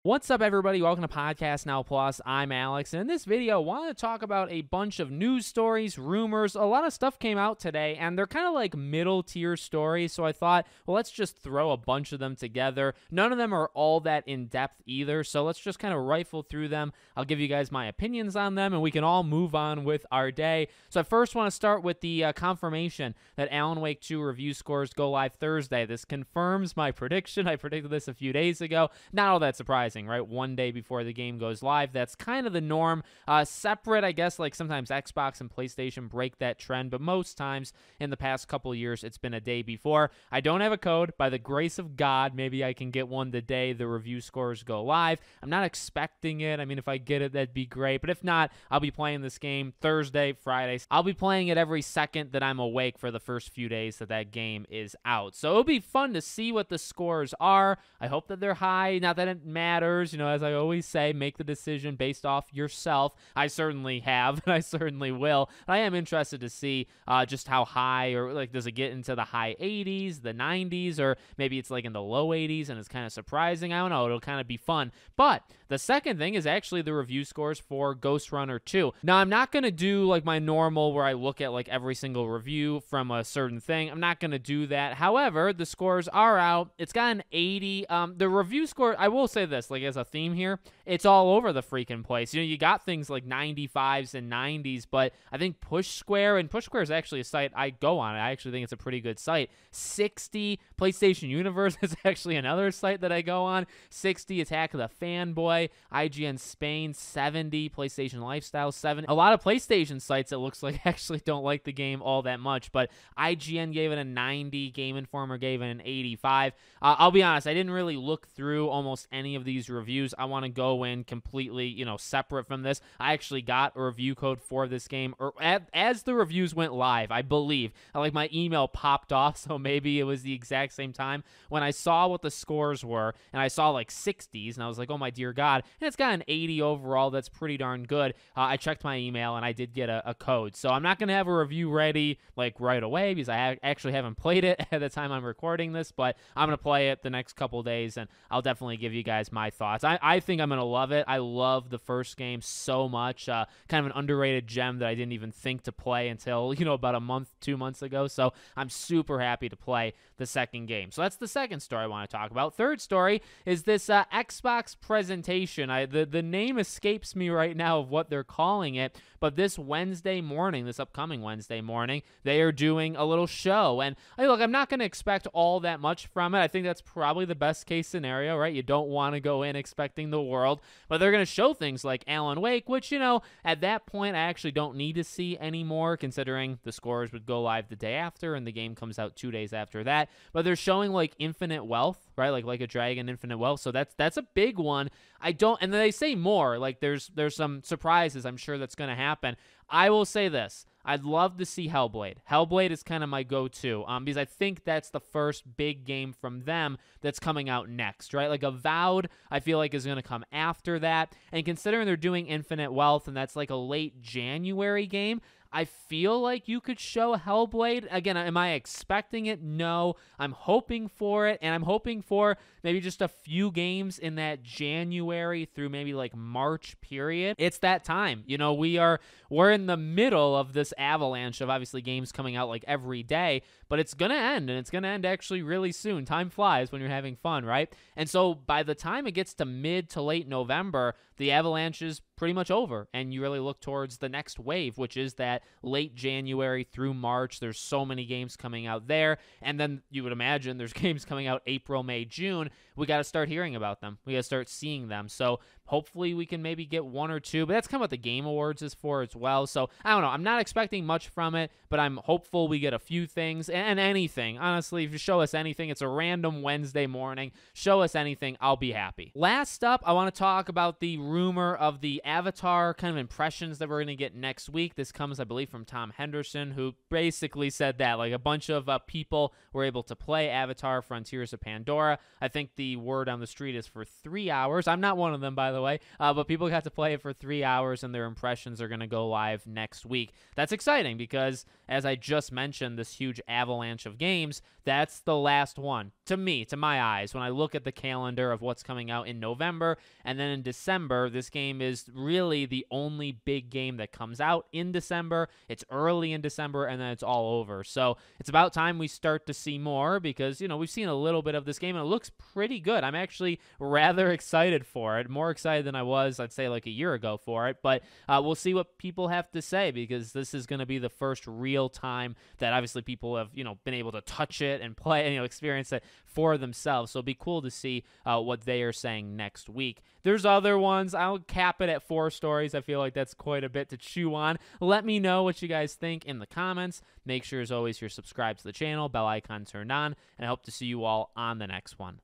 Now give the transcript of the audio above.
What's up, everybody? Welcome to Podcast Now Plus. I'm Alex, and in this video, I want to talk about a bunch of news stories, rumors. A lot of stuff came out today, and they're kind of like middle-tier stories, so I thought, well, let's just throw a bunch of them together. None of them are all that in-depth either, so let's just kind of rifle through them. I'll give you guys my opinions on them, and we can all move on with our day. So I first want to start with the confirmation that Alan Wake 2 review scores go live Thursday. This confirms my prediction. I predicted this a few days ago. Not all that surprising, right? One day before the game goes live. That's kind of the norm. Separate, I guess, like sometimes Xbox and PlayStation break that trend, but most times in the past couple of years, it's been a day before. I don't have a code. By the grace of God, maybe I can get one the day the review scores go live. I'm not expecting it. I mean, if I get it, that'd be great. But if not, I'll be playing this game Thursday, Friday. I'll be playing it every second that I'm awake for the first few days that game is out. So it'll be fun to see what the scores are. I hope that they're high. Not that it matters. You know, as I always say, make the decision based off yourself. I certainly have, and I certainly will. I am interested to see just how high, or like, does it get into the high 80s, the 90s, or maybe it's like in the low 80s and it's kind of surprising. I don't know. It'll kind of be fun. But the second thing is actually the review scores for Ghost Runner 2. Now, I'm not going to do like my normal where I look at like every single review from a certain thing. I'm not going to do that. However, the scores are out. It's got an 80. The review score, I will say this, like as a theme here, it's all over the freaking place. You know, you got things like 95s and 90s, but I think Push Square, and Push Square is actually a site I go on. I actually think it's a pretty good site. 60, PlayStation Universe is actually another site that I go on. 60, Attack of the Fanboy, IGN Spain, 70, PlayStation Lifestyle, 70. A lot of PlayStation sites, it looks like, actually don't like the game all that much, but IGN gave it a 90, Game Informer gave it an 85. I'll be honest, I didn't really look through almost any of these reviews. I want to go in completely, you know, separate from this. I actually got a review code for this game, or as the reviews went live, I believe. Like, my email popped off, so maybe it was the exact same time when I saw what the scores were, and I saw like 60s, and I was like, oh my dear God, and it's got an 80 overall. That's pretty darn good. I checked my email, and I did get a code, so I'm not going to have a review ready like right away because I actually haven't played it at the time I'm recording this, but I'm going to play it the next couple days, and I'll definitely give you guys my thoughts. I think I'm going to love it. I love the first game so much. Kind of an underrated gem that I didn't even think to play until, you know, about a month, 2 months ago, so I'm super happy to play the second game. So that's the second story I want to talk about. Third story is this Xbox presentation. The name escapes me right now of what they're calling it, but this Wednesday morning, this upcoming Wednesday morning, they are doing a little show. And look, I'm not going to expect all that much from it. I think that's probably the best case scenario, right? You don't want to go in expecting the world, but they're going to show things like Alan Wake, which, you know, at that point, I actually don't need to see anymore, considering the scores would go live the day after and the game comes out 2 days after that. But they're showing like Infinite Wealth, right? Like a Dragon Infinite Wealth. So that's a big one. And then they say more, like there's some surprises I'm sure that's going to happen. I will say this. I'd love to see Hellblade. Hellblade is kind of my go-to because I think that's the first big game from them that's coming out next, right? Like Avowed, I feel like is going to come after that. And considering they're doing Infinite Wealth and that's like a late January game, I feel like you could show Hellblade. Again, am I expecting it? No. I'm hoping for it, and I'm hoping for maybe just a few games in that January through maybe like March period. It's that time. You know, we're in the middle of this avalanche of obviously games coming out like every day, but it's going to end, and it's going to end actually really soon. Time flies when you're having fun, right? And so by the time it gets to mid to late November, the avalanche is pretty much over, and you really look towards the next wave, which is that late January through March. There's so many games coming out there, and then you would imagine there's games coming out April, May, June. We got to start hearing about them. We got to start seeing them. So hopefully we can maybe get one or two, but that's kind of what the Game Awards is for as well. So I don't know. I'm not expecting much from it, but I'm hopeful we get a few things, and anything. Honestly, if you show us anything, it's a random Wednesday morning. Show us anything, I'll be happy. Last up, I want to talk about the rumor of the Avatar kind of impressions that we're going to get next week. This comes, I believe from Tom Henderson, who basically said that like a bunch of people were able to play Avatar Frontiers of Pandora. I think the word on the street is for 3 hours. I'm not one of them, by the way, but people got to play it for 3 hours, and their impressions are going to go live next week. That's exciting because, as I just mentioned, this huge avalanche of games, that's the last one to me, to my eyes, when I look at the calendar of what's coming out in November. And then in December, this game is really the only big game that comes out in December. It's early in December, and then it's all over. So it's about time we start to see more because, we've seen a little bit of this game, and it looks pretty good. I'm actually rather excited for it, more excited than I was, I'd say, like a year ago for it. But we'll see what people have to say, because this is going to be the first real time that obviously people have, been able to touch it and play and, experience it for themselves. So it'll be cool to see what they are saying next week. There's other ones. I'll cap it at 4 stories. I feel like that's quite a bit to chew on. Let me know what you guys think in the comments. Make sure, as always, you're subscribed to the channel, bell icon turned on, and I hope to see you all on the next one.